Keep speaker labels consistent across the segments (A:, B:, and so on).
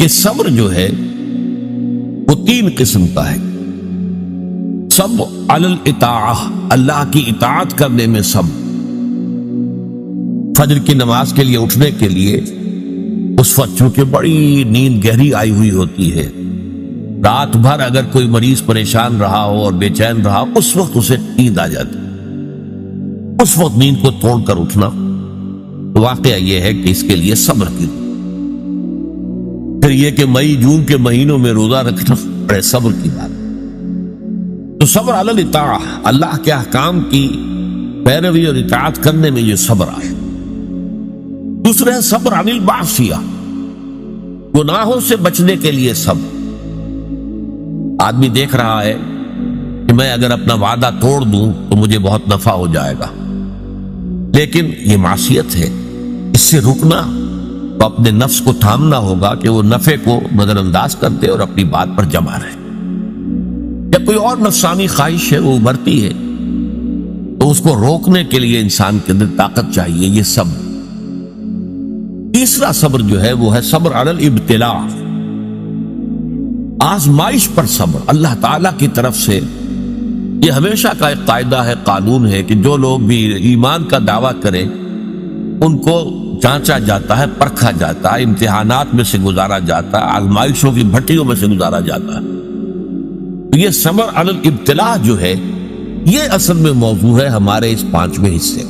A: کہ صبر جو ہے وہ 3 قسم کا ہے۔ صبر علی الاطاعہ، اللہ کی اطاعت کرنے میں صبر۔ فجر کی نماز کے لیے اٹھنے کے لیے اس وقت چونکہ بڑی نیند گہری آئی ہوئی ہوتی ہے، رات بھر اگر کوئی مریض پریشان رہا ہو اور بے چین رہا ہو، اس وقت اسے نیند آ جاتی، اس وقت نیند کو توڑ کر اٹھنا، تو واقعہ یہ ہے کہ اس کے لیے صبر کی۔ پھر یہ کہ مئی جون کے مہینوں میں روزہ رکھنا بڑے صبر کی بات۔ تو صبر علی الاطاعہ، اللہ کے احکام کی پیروی اور اطاعت کرنے میں یہ صبر آئے۔ دوسرے ہے صبر عن المعصیہ، گناہوں سے بچنے کے لیے صبر۔ آدمی دیکھ رہا ہے کہ میں اگر اپنا وعدہ توڑ دوں تو مجھے بہت نفع ہو جائے گا، لیکن یہ معصیت ہے، اس سے رکنا تو اپنے نفس کو تھامنا ہوگا کہ وہ نفع کو نظر انداز کر دے اور اپنی بات پر جمع رہے۔ جب کوئی اور نفسانی خواہش ہے وہ ابھرتی ہے تو اس کو روکنے کے لیے انسان کے اندر طاقت چاہیے، یہ صبر۔ تیسرا صبر جو ہے وہ ہے صبر علی الابتلاء، آزمائش پر صبر۔ اللہ تعالیٰ کی طرف سے یہ ہمیشہ کا ایک قاعدہ ہے، قانون ہے کہ جو لوگ بھی ایمان کا دعویٰ کریں ان کو جانچا جاتا ہے، پرکھا جاتا ہے، امتحانات میں سے گزارا جاتا ہے، آزمائشوں کی بھٹیوں میں سے گزارا جاتا ہے۔ تو یہ صبر علی الابتلاء جو ہے یہ اصل میں موضوع ہے ہمارے اس 5ویں حصے،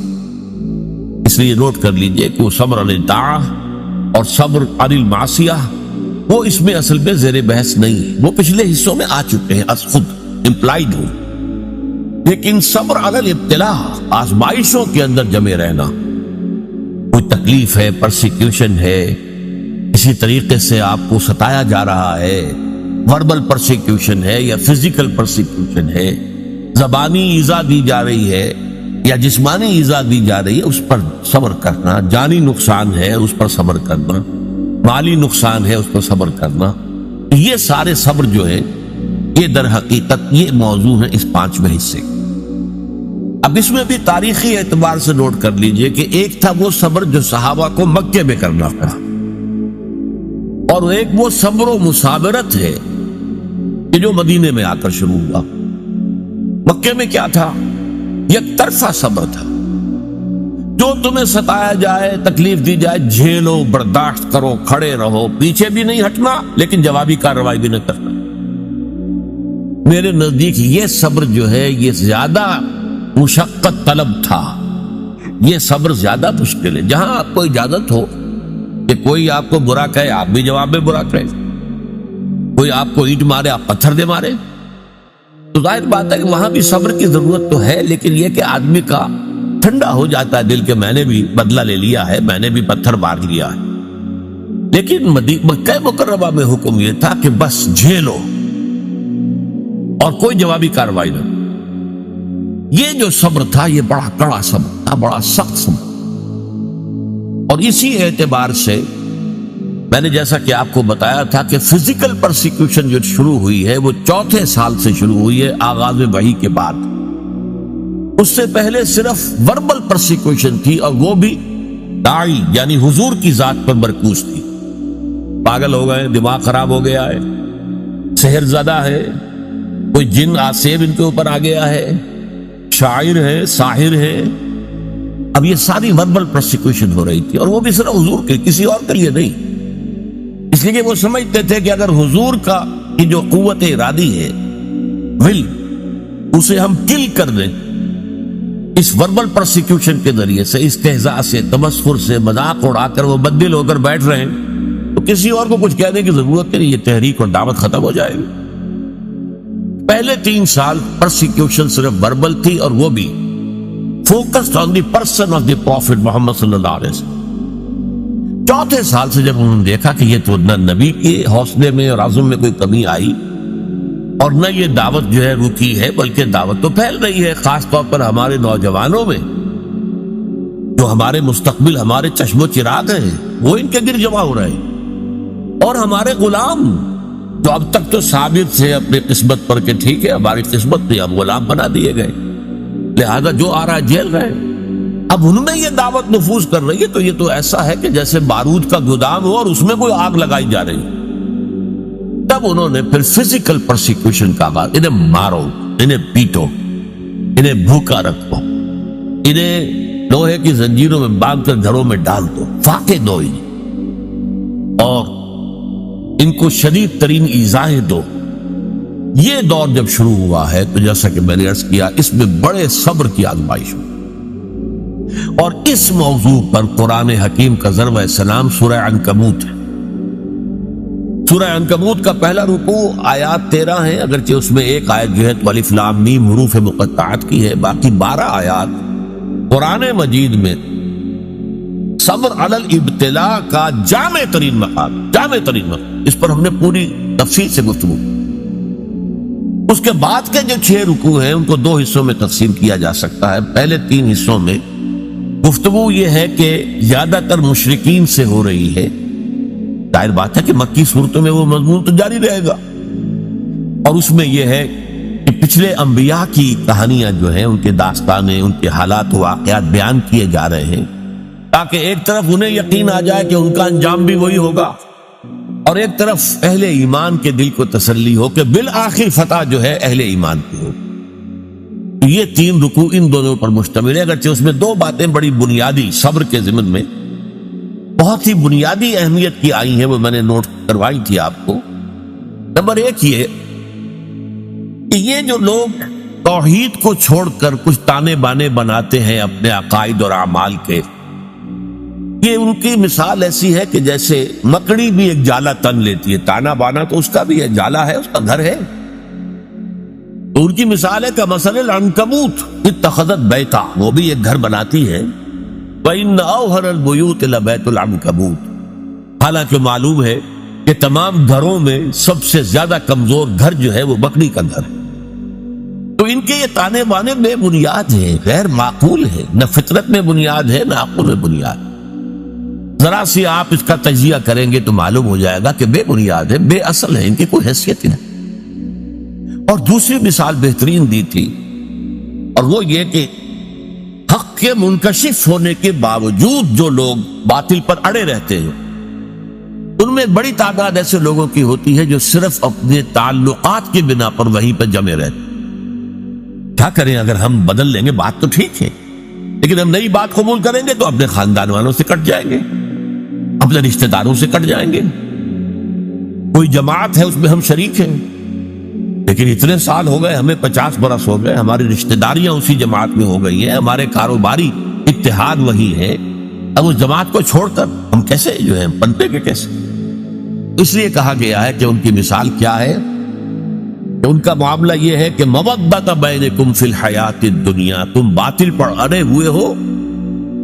A: اس لیے نوٹ کر لیجئے کہ وہ صبر علی الطاعہ اور صبر علی المعصیہ وہ اس میں اصل میں زیر بحث نہیں ہے، وہ پچھلے حصوں میں آ چکے ہیں، از خود امپلائیڈ ہو۔ لیکن صبر علی الابتلاء، آزمائشوں کے اندر جمے رہنا، کوئی تکلیف ہے، پرسیکیوشن ہے، اسی طریقے سے آپ کو ستایا جا رہا ہے، وربل پرسیکیوشن ہے یا فزیکل پرسیکیوشن ہے، زبانی ایذا دی جا رہی ہے یا جسمانی ایذا دی جا رہی ہے، اس پر صبر کرنا، جانی نقصان ہے اس پر صبر کرنا، مالی نقصان ہے اس پر صبر کرنا، یہ سارے صبر جو ہے یہ در حقیقت یہ موضوع ہے اس 5ویں حصے۔ اب اس میں بھی تاریخی اعتبار سے نوٹ کر لیجئے کہ ایک تھا وہ صبر جو صحابہ کو مکے میں کرنا پڑا، اور ایک وہ صبر و مصابرت ہے کہ جو مدینے میں آ کر شروع ہوا۔ مکے میں کیا تھا؟ یک طرفہ صبر تھا، جو تمہیں ستایا جائے، تکلیف دی جائے، جھیلو، برداشت کرو، کھڑے رہو، پیچھے بھی نہیں ہٹنا لیکن جوابی کارروائی بھی نہیں کرنا۔ میرے نزدیک یہ صبر جو ہے یہ زیادہ مشقت طلب تھا، یہ صبر زیادہ مشکل ہے۔ جہاں آپ کو اجازت ہو کہ کوئی آپ کو برا کہے آپ بھی جواب میں برا کہے، کوئی آپ کو اینٹ مارے آپ پتھر دے مارے، تو ظاہر بات ہے کہ وہاں بھی صبر کی ضرورت تو ہے، لیکن یہ کہ آدمی کا ٹھنڈا ہو جاتا ہے دل کہ میں نے بھی بدلہ لے لیا ہے، میں نے بھی پتھر مار لیا ہے۔ لیکن مکہ مکرمہ میں حکم یہ تھا کہ بس جھیلو اور کوئی جوابی کارروائی نہ۔ یہ جو صبر تھا یہ بڑا کڑا صبر تھا، بڑا سخت صبر، اور اسی اعتبار سے میں نے جیسا کہ آپ کو بتایا تھا کہ فزیکل پرسیکیوشن جو شروع ہوئی ہے وہ 4 سال سے شروع ہوئی ہے آغاز وحی کے بعد۔ اس سے پہلے صرف وربل پرسیکیوشن تھی، اور وہ بھی داعی یعنی حضور کی ذات پر مرکوز تھی۔ پاگل ہو گئے، دماغ خراب ہو گیا ہے، سحر زدہ ہے، کوئی جن آسیب ان کے اوپر آ گیا ہے، شاعر ہے، ساحر ہے۔ اب یہ ساری وربل پرسیکیوشن ہو رہی تھی، اور وہ بھی صرف حضور کے، کسی اور کے لیے نہیں، اس لیے کہ وہ سمجھتے تھے کہ اگر حضور کا کی جو قوت ارادی ہے، ول، اسے ہم کل کر دیں اس وربل پرسیکیوشن کے ذریعے سے، استہزاء سے، تمسخر سے، مذاق اڑا کر وہ بددل ہو کر بیٹھ رہے ہیں، تو کسی اور کو کچھ کہنے کی ضرورت نہیں، یہ تحریک اور دعوت ختم ہو جائے گی۔ پہلے 3 سال پرسیکیوشن صرف وربل تھی، اور وہ بھی focused on the person of the prophet Muhammad صلی اللہ علیہ وسلم۔ 4 سال سے جب انہوں نے دیکھا کہ یہ تو نہ نبی کے حوصلے میں اور عزم میں کوئی کمی آئی، اور نہ یہ دعوت جو ہے رکی ہے، بلکہ دعوت تو پھیل رہی ہے، خاص طور پر ہمارے نوجوانوں میں، جو ہمارے مستقبل، ہمارے چشم و چراغ ہیں، وہ ان کے گر جمع ہو رہے ہیں، اور ہمارے غلام جو اب تک تو ثابت تھے اپنی قسمت پر کہ ٹھیک ہے ہماری قسمت تھی، اب غلام بنا دیے گئے، لہذا جو آ رہا ہے جیل رہے ہیں۔ اب ان میں یہ دعوت نفوذ کر رہی ہے، تو یہ تو ایسا ہے کہ جیسے بارود کا گودام ہو اور اس میں کوئی آگ لگائی جا رہی ہے۔ تب انہوں نے پھر فزیکل پرسیکیوشن کا آغاز، انہیں مارو، انہیں پیٹو، انہیں بھوکا رکھو، انہیں لوہے کی زنجیروں میں باندھ کر گھروں میں ڈال دو، فاقے دو انہیں، اور ان کو شدید ترین ایذائیں دو۔ یہ دور جب شروع ہوا ہے تو جیسا کہ میں نے عرض کیا، اس میں بڑے صبر کی آزمائش ہوئی، اور اس موضوع پر قرآن حکیم کا ضرب سلام سورہ عنکبوت ہے۔ سورہ عنکبوت کا پہلا رکوع آیات 13 ہیں، اگرچہ اس میں ایک آیت جو ہے تو الف لام میم حروف مقطعات کی ہے، باقی 12 آیات قرآن مجید میں صبر علی الابتلاء کا جامع ترین مقام، جامع ترین مقام، اس پر ہم نے پوری تفصیل سے گفتگو۔ اس کے بعد کے جو 6 رکوع ہیں ان کو 2 حصوں میں تقسیم کیا جا سکتا ہے۔ پہلے 3 حصوں میں گفتگو یہ ہے کہ زیادہ تر مشرکین سے ہو رہی ہے، ظاہر بات ہے کہ مکی صورتوں میں وہ مضمون تو جاری رہے گا، اور اس میں یہ ہے کہ پچھلے انبیاء کی کہانیاں جو ہیں، ان کے داستانیں، ان کے حالات و واقعات بیان کیے جا رہے ہیں، تاکہ ایک طرف انہیں یقین آ جائے کہ ان کا انجام بھی وہی ہوگا، اور ایک طرف اہل ایمان کے دل کو تسلی ہو کہ بالآخر فتح جو ہے اہل ایمان کی ہو۔ یہ 3 رکوع ان دونوں پر مشتمل ہے، اگرچہ اس میں 2 باتیں بڑی بنیادی صبر کے ضمن میں بہت ہی بنیادی اہمیت کی آئی ہیں، وہ میں نے نوٹ کروائی تھی آپ کو۔ نمبر 1 یہ کہ یہ جو لوگ توحید کو چھوڑ کر کچھ تانے بانے بناتے ہیں اپنے عقائد اور اعمال کے، یہ ان کی مثال ایسی ہے کہ جیسے مکڑی بھی ایک جالا تن لیتی ہے، تانا بانا تو اس کا بھی ہے، جالا ہے، اس کا گھر ہے، تو ان کی مثال ہے کہ مثل العنکبوت اتخذت بیتا، وہ بھی ایک گھر بناتی ہے، وَإِنَّ أَوْهَنَ الْبُيُوتِ لَبَيْتُ الْعَنكَبُوتِ، حالانکہ معلوم ہے کہ تمام گھروں میں سب سے زیادہ کمزور گھر جو ہے وہ مکڑی کا گھر ہے۔ تو ان کے یہ تانے بانے بے بنیاد ہیں، غیر معقول ہے، نہ فطرت میں بنیاد ہے نہ عقل میں بنیاد۔ ذرا سی آپ اس کا تجزیہ کریں گے تو معلوم ہو جائے گا کہ بے بنیاد ہے، بے اصل ہے، ان کی کوئی حیثیت ہی نہیں۔ اور دوسری مثال بہترین دی تھی، اور وہ یہ کہ حق کے منکشف ہونے کے باوجود جو لوگ باطل پر اڑے رہتے ہیں، ان میں بڑی تعداد ایسے لوگوں کی ہوتی ہے جو صرف اپنے تعلقات کی بنا پر وہیں پہ جمے رہتے ہیں۔ کیا کریں، اگر ہم بدل لیں گے بات تو ٹھیک ہے، لیکن ہم نئی بات قبول کریں گے تو اپنے خاندان والوں سے کٹ جائیں گے، اپنے رشتہ داروں سے کٹ جائیں گے۔ کوئی جماعت ہے اس میں ہم شریک ہیں، لیکن اتنے سال ہو گئے، ہمیں 50 برس ہو گئے، ہماری رشتہ داریاں اسی جماعت میں ہو گئی ہیں، ہمارے کاروباری اتحاد وہی ہے، اب اس جماعت کو چھوڑ کر ہم کیسے جو ہیں پنپے کے کیسے؟ اس لیے کہا گیا ہے کہ ان کی مثال کیا ہے، کہ ان کا معاملہ یہ ہے کہ مودۃ بینکم فی الحیات الدنیا، تم باطل پر اڑے ہوئے ہو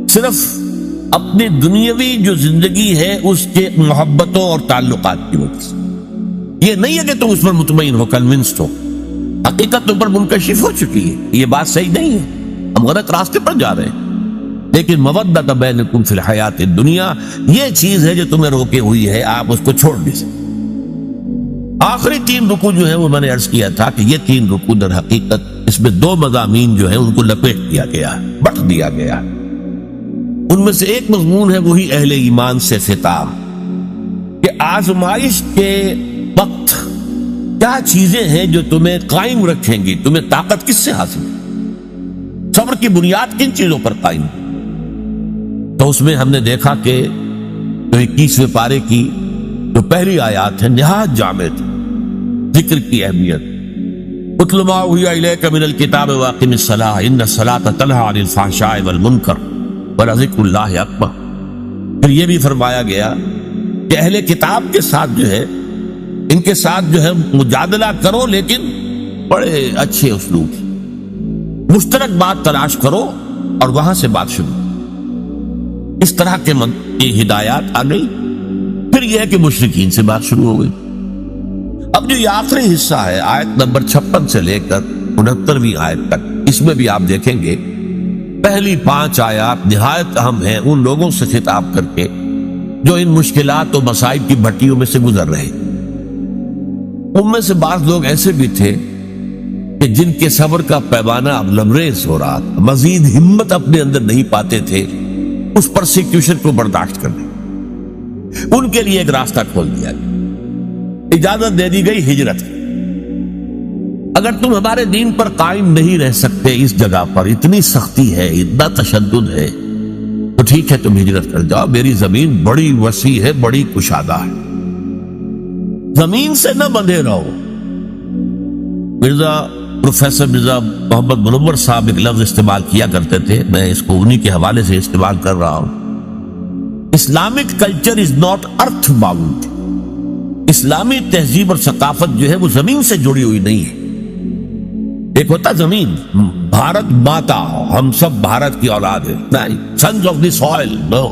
A: صرف اپنی دنیاوی جو زندگی ہے اس کے محبتوں اور تعلقات کی وجہ سے۔ یہ نہیں ہے کہ تم اس پر مطمئن ہو، کنونسڈ ہو، حقیقت تم پر منکشف ہو چکی ہے، یہ بات صحیح نہیں ہے، ہم غلط راستے پر جا رہے ہیں، لیکن مودۃ بینکم فی الحیات الدنیا یہ چیز ہے جو تمہیں روکے ہوئی ہے، آپ اس کو چھوڑ نہیں سکتے۔ آخری 3 رکوع جو ہیں وہ میں نے عرض کیا تھا کہ یہ 3 رکوع در حقیقت اس میں 2 مضامین جو ہیں ان کو لپیٹ دیا گیا ہے، بٹ دیا گیا ہے۔ ان میں سے ایک مضمون ہے وہی اہل ایمان سے خطاب، کہ آزمائش کے وقت کیا چیزیں ہیں جو تمہیں قائم رکھیں گی، تمہیں طاقت کس سے حاصل ہے، صبر کی بنیاد کن چیزوں پر قائم ہے۔ تو اس میں ہم نے دیکھا کہ جو 21ویں پارے کی جو پہلی آیات ہے نہایت جامع تھی، ذکر کی اہمیت، اتل ما اوحی الیک من الکتاب واقم الصلاۃ ان الصلاۃ تنہی عن الفحشاء والمنکر ولذکر اللہ اکبر۔ پھر یہ بھی فرمایا گیا کہ اہل کتاب کے ساتھ جو ہے، ان کے ساتھ جو ہے مجادلہ کرو، لیکن بڑے اچھے اسلوب سے، مشترک بات تلاش کرو اور وہاں سے بات شروع۔ اس طرح کے ہدایات آ گئی۔ پھر یہ ہے کہ مشرکین سے بات شروع ہو گئی۔ اب جو یہ آخری حصہ ہے آیت نمبر 56 سے لے کر 69ویں آیت تک، اس میں بھی آپ دیکھیں گے پہلی 5 آیات نہایت اہم ہیں ان لوگوں سے خطاب کر کے جو ان مشکلات و مصائب کی بھٹیوں میں سے گزر رہے ہیں۔ ان میں سے بعض لوگ ایسے بھی تھے کہ جن کے صبر کا پیمانہ اب لبریز ہو رہا تھا، مزید ہمت اپنے اندر نہیں پاتے تھے اس پرسیکیوشن کو برداشت کرنے۔ ان کے لیے ایک راستہ کھول دیا گیا، اجازت دے دی گئی ہجرت. اگر تم ہمارے دین پر قائم نہیں رہ سکتے، اس جگہ پر اتنی سختی ہے، اتنا تشدد ہے، تو ٹھیک ہے تم ہجرت کر جاؤ. میری زمین بڑی وسیع ہے، بڑی کشادہ ہے، زمین سے نہ بندھے رہو. پروفیسر مرزا محمد منور صاحب ایک لفظ استعمال کیا کرتے تھے، میں اس کو انہی کے حوالے سے استعمال کر رہا ہوں. Islamic culture is not earth bound. اسلامی تہذیب اور ثقافت جو ہے وہ زمین سے جڑی ہوئی نہیں ہے. ایک ہوتا زمین، بھارت ماتا، ہم سب بھارت کی اولاد ہے، نہیں، سنز آف دی سوئل، نو.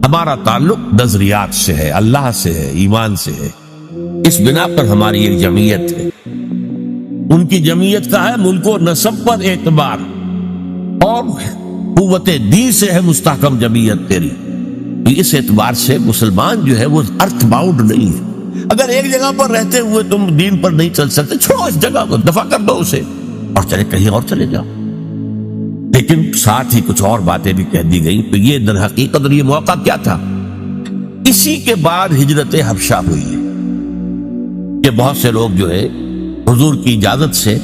A: ہمارا تعلق نظریات سے ہے، اللہ سے ہے، ایمان سے ہے. اس بنا پر ہماری ایک جمعیت ہے. ان کی جمعیت کا ہے ملک و نسب پر اعتبار، اور قوت دین سے ہے مستحکم جمعیت تیری. اس اعتبار سے مسلمان جو ہے وہ ارتھ باؤنڈ نہیں ہے. اگر ایک جگہ پر رہتے ہوئے تم دین پر نہیں چل سکتے، چھوڑو اس جگہ کو، دفع کر دو اسے، اور چلے کہیں اور چلے جاؤ. لیکن ساتھ ہی کچھ اور باتیں بھی کہہ دی گئی. تو یہ در حقیقت اور یہ موقع کیا تھا؟ اسی کے بعد ہجرت حبشہ ہوئی ہے کہ بہت سے لوگ جو ہے حضور کی اجازت سے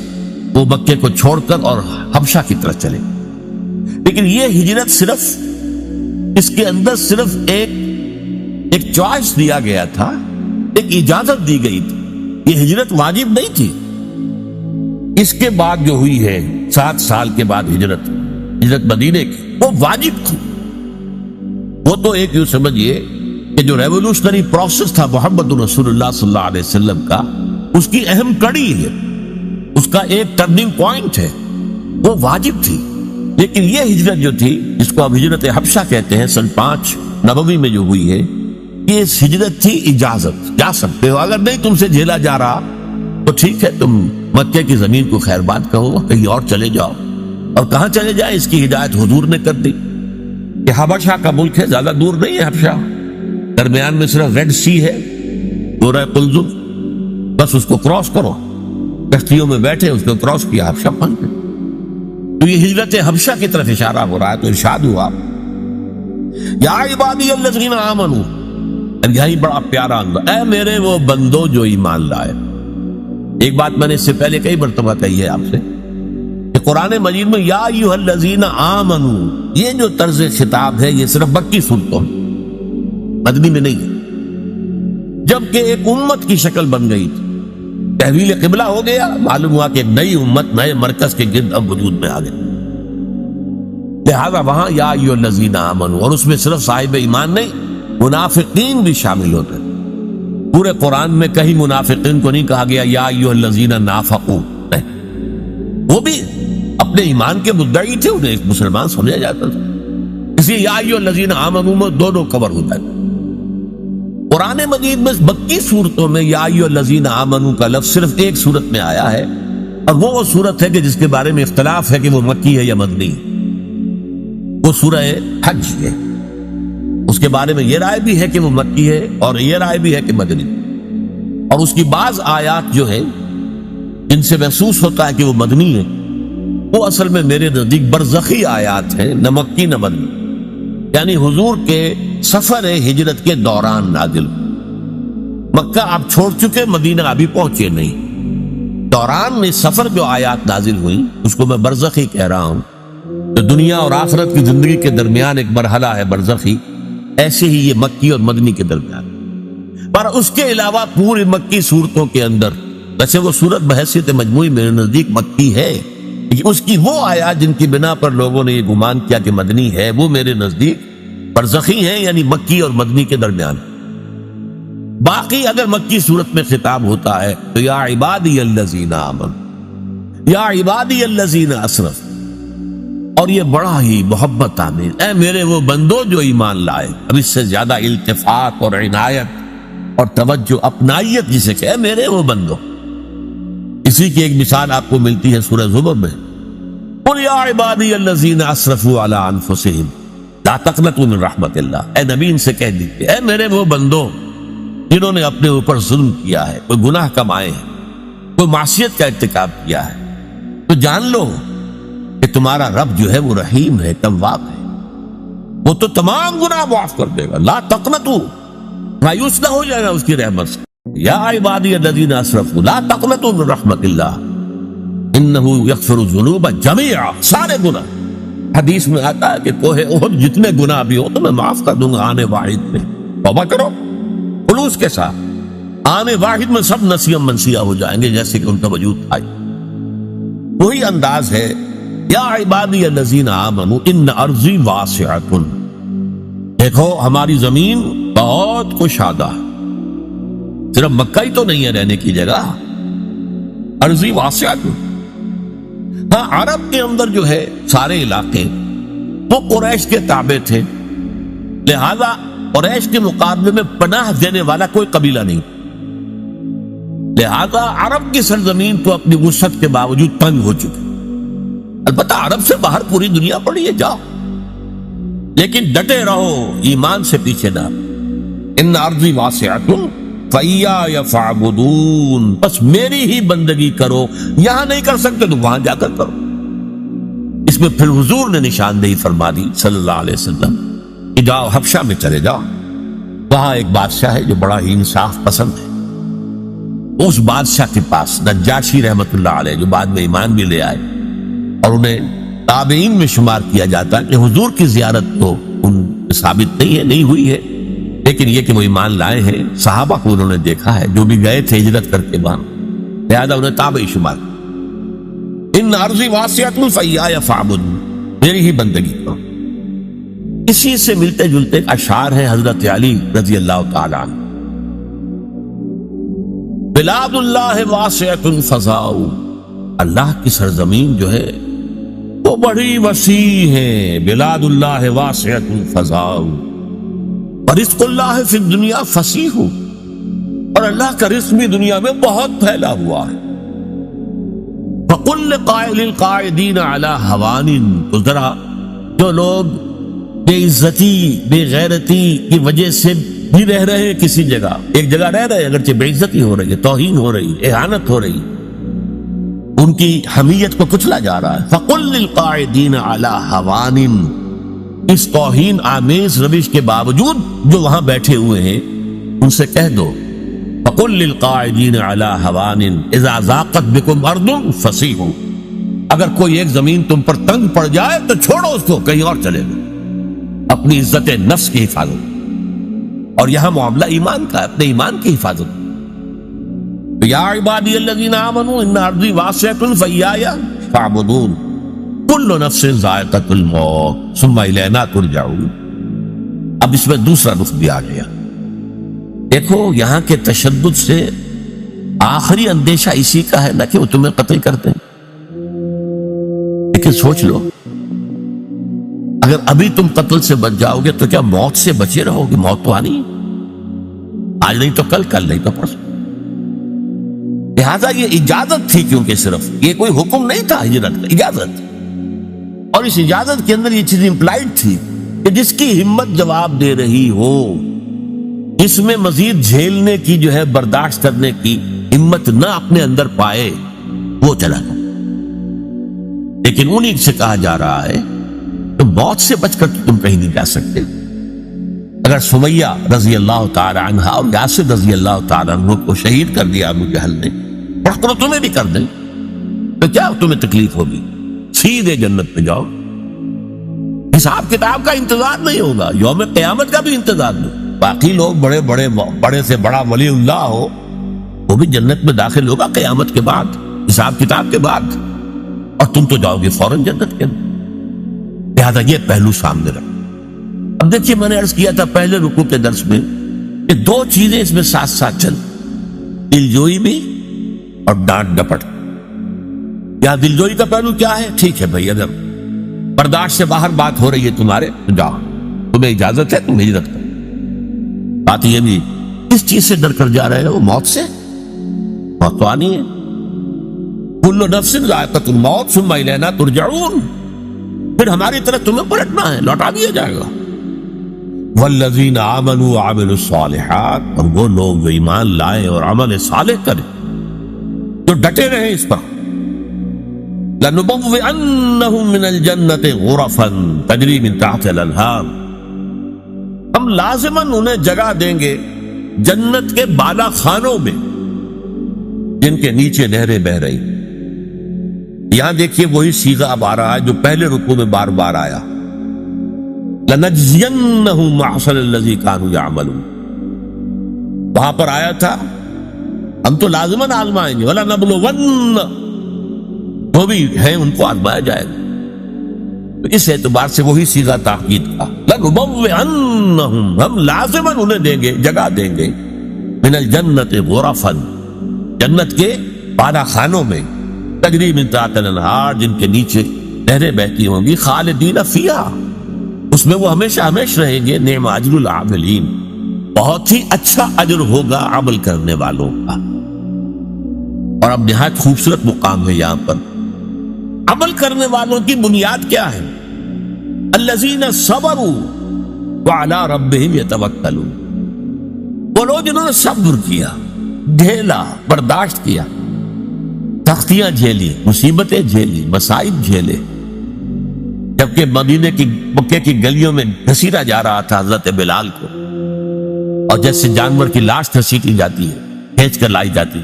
A: وہ مکے کو چھوڑ کر اور حبشہ کی طرف چلے. لیکن یہ ہجرت صرف اس کے اندر صرف ایک چوائس دیا گیا تھا، ایک اجازت دی گئی تھی. یہ ہجرت واجب نہیں تھی. اس کے بعد جو ہوئی ہے 7 سال کے بعد ہجرت مدینے کی، وہ واجب تھی. وہ تو ایک یوں سمجھیے کہ جو ریولوشنری پروسیس تھا محمد رسول اللہ صلی اللہ علیہ وسلم کا، اس کی اہم کڑی ہے، اس کا ایک ٹرننگ پوائنٹ ہے، وہ واجب تھی. لیکن یہ ہجرت جو تھی، جس کو اب ہجرت حبشہ کہتے ہیں، سن 5 نبوی میں جو ہوئی ہے، یہ ہجرت تھی اجازت. جا سکتے ہو، اگر نہیں تم سے جھیلا جا رہا تو ٹھیک ہے، تم مکے کی زمین کو خیر بات کہو، کہیں اور چلے جاؤ. اور کہاں چلے جائیں، اس کی ہدایت حضور نے کر دی کہ حبشہ کا ملک ہے، زیادہ دور نہیں ہے حبشہ، درمیان میں صرف ریڈ سی ہے، دورہ قلزم، بس اس کو کراس کرو. کشتیوں میں بیٹھے اس کو کراس کیا، حبشہ پہنچ گئے. تو یہ ہجرت حبشہ کی طرف اشارہ ہو رہا ہے. تو ارشاد ہوا یا عبادی الذین آمنوا، یہی بڑا پیارا انداز، اے میرے وہ بندو جو ایمان لائے. ایک بات میں نے اس سے پہلے کئی مرتبہ کہی ہے آپ سے کہ قرآن مجید میں یا ایھا الذین آمنوا، یہ جو طرز خطاب ہے یہ صرف مکی صورتوں میں، مدنی میں نہیں ہے. جبکہ ایک امت کی شکل بن گئی تھی، تحویل قبلہ ہو گیا، معلوم ہوا کہ ایک نئی امت نئے مرکز کے گرد اب وجود میں آ گئی. لہذا وہاں یا ایھا الذین آمنوا، اور اس میں صرف صاحب ایمان نہیں، منافقین بھی شامل ہوتے ہیں. پورے قرآن میں کہیں منافقین کو نہیں کہا گیا یا ایھا الذین نافقوا، وہ بھی اپنے ایمان کے مدعی تھے، انہیں ایک مسلمان سمجھا جاتا تھا. اس لیے یا ایھا الذین آمنوا میں دونوں کور ہوتا ہے. قرآن مجید میں مکی صورتوں میں یا ایھا الذین آمنوا کا لفظ صرف ایک صورت میں آیا ہے، اور وہ صورت ہے کہ جس کے بارے میں اختلاف ہے کہ وہ مکی ہے یا مدنی. وہ سورہ حج ہے، اس کے بارے میں یہ رائے بھی ہے کہ وہ مکی ہے، اور یہ رائے بھی ہے کہ مدنی. اور اس کی بعض آیات جو ہے جن سے محسوس ہوتا ہے کہ وہ مدنی ہے، وہ اصل میں میرے نزدیک برزخی آیات ہیں، نہ مکی نہ مدنی. یعنی حضور کے سفر ہجرت کے دوران نازل. مکہ آپ چھوڑ چکے، مدینہ ابھی پہنچے نہیں، دوران میں سفر جو آیات نازل ہوئی اس کو میں برزخی کہہ رہا ہوں. تو دنیا اور آخرت کی زندگی کے درمیان ایک مرحلہ ہے برزخی، ایسے ہی یہ مکی اور مدنی کے درمیان. پر اس کے علاوہ پوری مکی صورتوں کے اندر، ویسے وہ صورت بحیثیت مجموعی میرے نزدیک مکی ہے، لیکن اس کی وہ آیات جن کی بنا پر لوگوں نے یہ گمان کیا کہ مدنی ہے، وہ میرے نزدیک برزخی ہیں، یعنی مکی اور مدنی کے درمیان. باقی اگر مکی صورت میں خطاب ہوتا ہے تو یا عبادی الذین آمنوا، یا عبادی الذین اسرفوا، اور یہ بڑا ہی محبت آمیز، اے میرے وہ بندو جو ایمان لائے. اب اس سے زیادہ التفات اور عنایت اور توجہ، اپنائیت جسے کہ اے میرے وہ بندو. اسی کی ایک مثال آپ کو ملتی ہے سورہ زمر میں، قل یا عبادی الذین اسرفوا علی انفسہم لا تقنطوا من رحمت اللہ. اے نبی ان سے کہہ دیجیے اے میرے وہ بندو جنہوں نے اپنے اوپر ظلم کیا ہے، کوئی گناہ کمائے ہیں، کوئی معصیت کا ارتکاب کیا ہے، تو جان لو کہ تمہارا رب جو ہے وہ رحیم ہے، تواب ہے، وہ تو تمام گناہ معاف کر دے گا. لا تقنطوا، مایوس نہ ہو جائے گا اس کی رحمت سے. یا عبادی الذین اسرفوا لا تقنطوا من رحمت اللہ انہ یغفر الذنوب جميعا، سارے گناہ۔ حدیث میں آتا ہے کہ کوہ احد جتنے گناہ بھی ہو تو میں معاف کر دوں گا آنے واحد میں، توبہ کرو خلوص کے ساتھ، آنے واحد میں سب نسیم منسیہ ہو جائیں گے جیسے کہ ان کا وجود تھا۔ وہی انداز ہے یا عبادی الذین آمنوا ان ارضی واسعۃ، دیکھو ہماری زمین بہت کشادہ، صرف مکہ ہی تو نہیں ہے رہنے کی جگہ، ارضی واسعۃ۔ ہاں عرب کے اندر جو ہے سارے علاقے وہ قریش کے تابع تھے، لہذا قریش کے مقابلے میں پناہ دینے والا کوئی قبیلہ نہیں، لہذا عرب کی سرزمین تو اپنی وسعت کے باوجود تنگ ہو چکی۔ البتہ عرب سے باہر پوری دنیا پڑی ہے، جاؤ، لیکن ڈٹے رہو، ایمان سے پیچھے نہ۔ ان ارضی واسعۃ فإیایا فاعبدون، بس میری ہی بندگی کرو، یہاں نہیں کر سکتے تو وہاں جا کر کرو۔ اس میں پھر حضور نے نشاندہی فرما دی صلی اللہ علیہ وسلم کہ جاؤ حبشہ میں چلے جاؤ، وہاں ایک بادشاہ ہے جو بڑا ہی انصاف پسند ہے، اس بادشاہ کے پاس نجاشی رحمت اللہ علیہ جو بعد میں ایمان بھی لے آئے اور انہیں تابعین میں شمار کیا جاتا ہے، کہ حضور کی زیارت تو ان ثابت نہیں ہے، نہیں ہوئی ہے، لیکن یہ کہ وہ ایمان لائے ہیں، صحابہ کو انہوں نے دیکھا ہے جو بھی گئے تھے ہجرت کر کے وہاں، لہذا انہیں تابعی شمار۔ ان ارضی واسعۃ فإیایا فاعبدون، میری ہی بندگی کرو۔ اسی سے ملتے جلتے اشعار ہیں حضرت علی رضی اللہ تعالی عنہ، بلاد اللہ واسعۃ فضاء، اللہ کی سرزمین جو ہے وہ بڑی وسیع ہے، بلاد اللہ واسعۃ فضاء، رزق اللہ فی الدنیا فصیح، اور اللہ کا رزق بھی دنیا میں بہت پھیلا ہوا ہے۔ فَقُلْ لِقَائِلِ الْقَائِدِينَ عَلَى هَوَانٍ، تو ذرا جو لوگ بے عزتی بے غیرتی کی وجہ سے بھی رہ رہے ہیں کسی جگہ، ایک جگہ رہ رہے ہیں اگرچہ بے عزتی ہو رہی ہے، توہین ہو رہی ہے، اہانت ہو رہی ہے، ان کی حمیت کو کچلا جا رہا ہے۔ فَقُلْ لِلْقَائِدِينَ عَلَى هَوَانٍ، اس توہین آمیز روش کے باوجود جو وہاں بیٹھے ہوئے ہیں ان سے کہہ دو، فَقُلْ لِلْقَائِدِينَ عَلَى هَوَانٍ إِذَا ضَاقَتْ بِكُمْ أَرْضٌ فَسِيحُوا، اگر کوئی ایک زمین تم پر تنگ پڑ جائے تو چھوڑو اس کو، کہیں اور چلے گئے، اپنی عزت نفس کی حفاظت، اور یہاں معاملہ ایمان کا ہے، اپنے ایمان کی حفاظت۔ یا عبادی الذین آمنوا ان ارضی واسعۃ فإیایا فاعبدون کل نفس ذائقۃ الموت ثم الینا ترجعون۔ اب اس میں دوسرا رخ بھی آ گیا، دیکھو یہاں کے تشدد سے آخری اندیشہ اسی کا ہے نہ کہ وہ تمہیں قتل کرتے ہیں، لیکن سوچ لو اگر ابھی تم قتل سے بچ جاؤ گے تو کیا موت سے بچے رہو گے؟ موت تو آنی ہے، آج نہیں تو کل، کل نہیں تو پرسوں۔ لہذا یہ اجازت تھی، کیونکہ صرف یہ کوئی حکم نہیں تھا ہجرت کا، اجازت، اور اس اجازت کے اندر یہ چیز امپلائڈ تھی کہ جس کی ہمت جواب دے رہی ہو، اس میں مزید جھیلنے کی جو ہے برداشت کرنے کی ہمت نہ اپنے اندر پائے وہ چلا جائے۔ لیکن انہیں سے کہا جا رہا ہے تو موت سے بچ کر تم کہیں نہیں جا سکتے۔ اگر سمیہ رضی اللہ تعالی عنہ اور یاسر رضی اللہ تعالی عنہ کو شہید کر دیا ابو جہل نے، اور تمہیں بھی کر دیں تو کیا تمہیں تکلیف ہوگی؟ سیدھے جنت میں جاؤ، حساب کتاب کا انتظار نہیں ہوگا، یوم قیامت کا بھی انتظار نہیں۔ باقی لوگ بڑے سے بڑا ولی اللہ ہو وہ بھی جنت میں داخل ہوگا قیامت کے بعد، حساب کتاب کے بعد، اور تم تو جاؤ گے فوراً جنت کے اندر۔ لہذا یہ پہلو سامنے رکھ۔ اب دیکھیے میں نے عرض کیا تھا پہلے رکوع کے درس میں کہ دو چیزیں اس میں ساتھ ساتھ چل، دلجوئی بھی اور ڈانٹ ڈپٹ۔ یا دلجوئی کا پہلو کیا ہے؟ ٹھیک ہے بھائی، اگر برداشت سے باہر بات ہو رہی ہے تمہارے تو جاؤ، تمہیں اجازت ہے، تم ہجرت کرو۔ بات یہ بھی کس چیز سے ڈر کر جا رہے ہو؟ موت سے، موت تو آنی ہے۔ کل نفس ذائقۃ الموت ثم الینا ترجعون، پھر ہماری طرف تمہیں پلٹنا ہے، لوٹا دیا جائے گا۔ والذین آمنوا وعملوا الصالحات، اور وہ لوگ جو ایمان لائے اور عمل صالح کرے، جو ڈٹے رہے اس پر، لنبوئنہم من الجنۃ غرفا تجری من تحتها الانہار، ہم لازماً انہیں جگہ دیں گے جنت کے بالا خانوں میں جن کے نیچے نہریں بہ رہی. یہاں دیکھیے وہی صیغہ اب آ رہا ہے جو پہلے رکوع میں بار بار آیا. لَنَجْزِيَنَّهُمْ أَحْسَنَ الَّذِي كَانُوا يَعْمَلُونَ. وہاں پر آیا تھا ہم تو لازماً آزمائیں گے. وَلَنَبْلُوَنَّ وہ بھی ہیں ان کو آزمایا جائے گا. تو اس اعتبار سے وہی صیغہ تاکید کا. لَنُبَوِّئَنَّهُمْ ہم لازماً انہیں دیں گے جگہ دیں گے مِنَ الْجَنَّةِ غُرَفًا جنت کے بالا خانوں میں تجری من تحتہا الانہار جن کے نیچے نہریں بہتی ہوں گی خالدین فیہا اس میں وہ ہمیشہ ہمیشہ رہیں گے. نعم اجر العاملین بہت ہی اچھا اجر ہوگا عمل کرنے والوں کا. اور اب نہایت خوبصورت مقام ہے یہاں پر. عمل کرنے والوں کی بنیاد کیا ہے؟ الذین صبروا وعلی ربہم یتوکلون وہ لوگ جنہوں نے صبر کیا جھیلا برداشت کیا سختیاں جھیلی مصیبتیں جھیلی مسائب جھیلے. جبکہ مدینے کی مکے کی گلیوں میں گھسیٹا جا رہا تھا حضرت بلال کو اور جیسے جانور کی لاش گھسیٹی جاتی ہے کھینچ کر لائی جاتی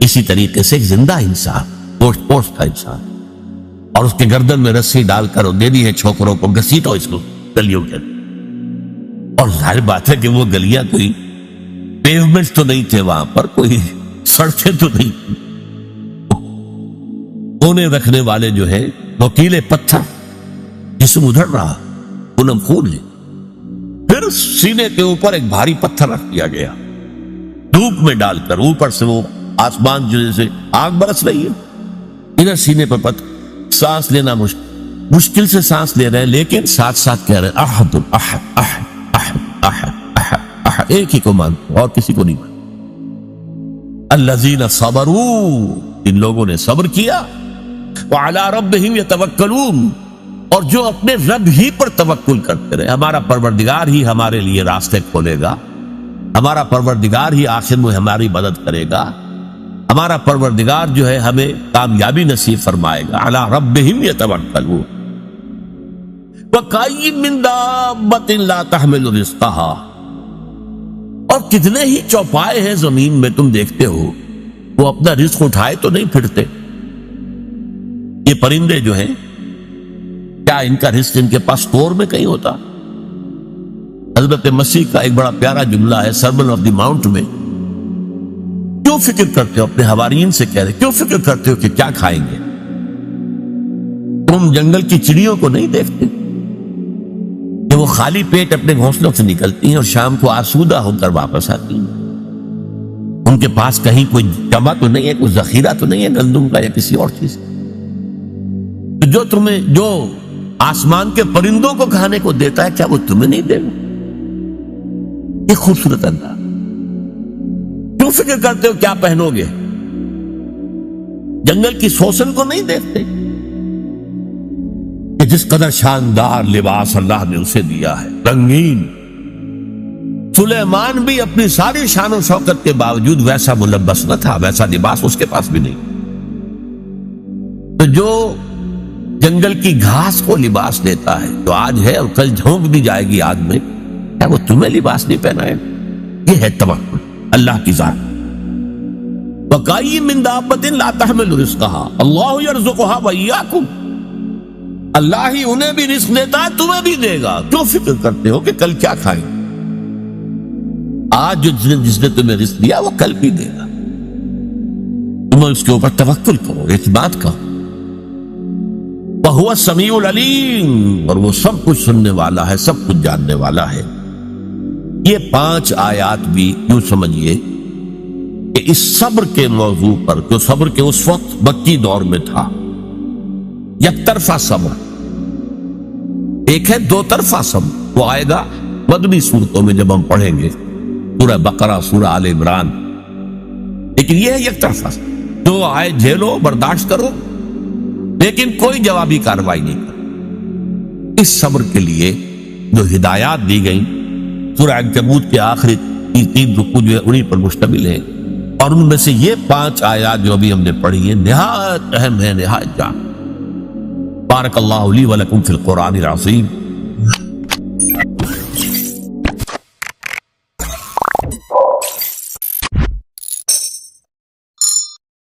A: اسی طریقے سے ایک زندہ انسان گوشت پوشت کا انسان اور اس کے گردن میں رسی ڈال کر دے دی ہے چھوکروں کو گھسیٹو اس کو گلیوں کے. اور ظاہر بات ہے کہ وہ گلیاں کوئی پیومنٹ تو نہیں تھے وہاں پر کوئی سڑکیں تو نہیں کونے رکھنے والے جو ہے نوکیلے پتھر جسم ادھر رہا پونم خون ہے. پھر سینے کے اوپر ایک بھاری پتھر رکھ دیا گیا دھوپ میں ڈال کر اوپر سے وہ آسمان جو جیسے آگ برس رہی ہے ادھر سینے پر پتھر. سانس لینا مشکل سے سانس لے رہے ہیں لیکن ساتھ ساتھ کہہ رہے ہیں احد احد احد احد احد احد احد ایک ہی کو مانتے اور کسی کو نہیں مانتے. الذین صبروا ان لوگوں نے صبر کیا وعلی ربہم یتوکلون اور جو اپنے رب ہی پر توکل کرتے رہے. ہمارا پروردگار ہی ہمارے لیے راستے کھولے گا ہمارا پروردگار ہی آخر میں ہماری مدد کرے گا ہمارا پروردگار جو ہے ہمیں کامیابی نصیب فرمائے گا. علی ربہم یتوکلون وَكَأَيٍّ مِّن دَابَّةٍ لَا تَحْمِلُ رِزْقَهَا اور کتنے ہی چوپائے ہیں زمین میں تم دیکھتے ہو وہ اپنا رزق اٹھائے تو نہیں پھرتے. یہ پرندے جو ہیں کیا ان کا رزق ان کے پاس اسٹور میں کہیں ہوتا؟ حضرت مسیح کا ایک بڑا پیارا جملہ ہے سرمن آف دی ماؤنٹ میں. کیوں فکر کرتے ہو اپنے حواریین سے کہہ رہے کیوں فکر کرتے ہو کہ کیا کھائیں گے؟ تم جنگل کی چڑیوں کو نہیں دیکھتے کہ وہ خالی پیٹ اپنے گھونسلوں سے نکلتی ہیں اور شام کو آسودہ ہو کر واپس آتی ہیں. ان کے پاس کہیں کوئی جمع تو نہیں ہے کوئی ذخیرہ تو نہیں ہے گندم کا یا کسی اور چیز. جو تمہیں جو آسمان کے پرندوں کو کھانے کو دیتا ہے کیا وہ تمہیں نہیں دے گا؟ یہ خوبصورت انداز. کیوں فکر کرتے ہو کیا پہنو گے؟ جنگل کی سوسن کو نہیں دیکھتے کہ جس قدر شاندار لباس اللہ نے اسے دیا ہے رنگین. سلیمان بھی اپنی ساری شان و شوکت کے باوجود ویسا ملبس نہ تھا ویسا لباس اس کے پاس بھی نہیں. تو جو جنگل کی گھاس کو لباس دیتا ہے جو آج ہے اور کل جھونک دی جائے گی آگ میں کیا وہ تمہیں لباس نہیں پہنائے؟ یہ ہے توکل اللہ کی ذات. وَكَأَيٍّ مِّن دَابَّةٍ لَا تَحْمِلُ رِزْقَهَا اللَّهُ يَرْزُقُهَا وَإِيَّاكُمْ اللہ ہی انہیں بھی رزق دیتا ہے تمہیں بھی دے گا. کیوں فکر کرتے ہو کہ کل کیا کھائیں؟ آج جس نے تمہیں رزق دیا وہ کل بھی دے گا. تم اس کے اوپر توکل کرو اعتماد کرو. وَهُوَ السَّمِيعُ الْعَلِيمُ اور وہ سب کچھ سننے والا ہے سب کچھ جاننے والا ہے. یہ 5 آیات بھی یوں سمجھیے کہ اس صبر کے موضوع پر جو صبر کے اس وقت مکی دور میں تھا یک طرفہ صبر ایک ہے دو طرفہ صبر وہ آئے گا مدنی صورتوں میں جب ہم پڑھیں گے سورہ بقرہ سورہ آل عمران. لیکن یہ ہے یک طرفہ جو آئے جھیلو برداشت کرو لیکن کوئی جوابی کارروائی نہیں کرو. اس صبر کے لیے جو ہدایات دی گئیں سورہ عنکبوت کے آخری 3 رکوع جو ہے انہی پر مشتمل ہیں اور ان میں سے یہ 5 آیات جو ابھی ہم نے پڑھی ہیں نہایت اہم ہے نہایت جان. بارک اللہ لی ولکم فی القرآن العظیم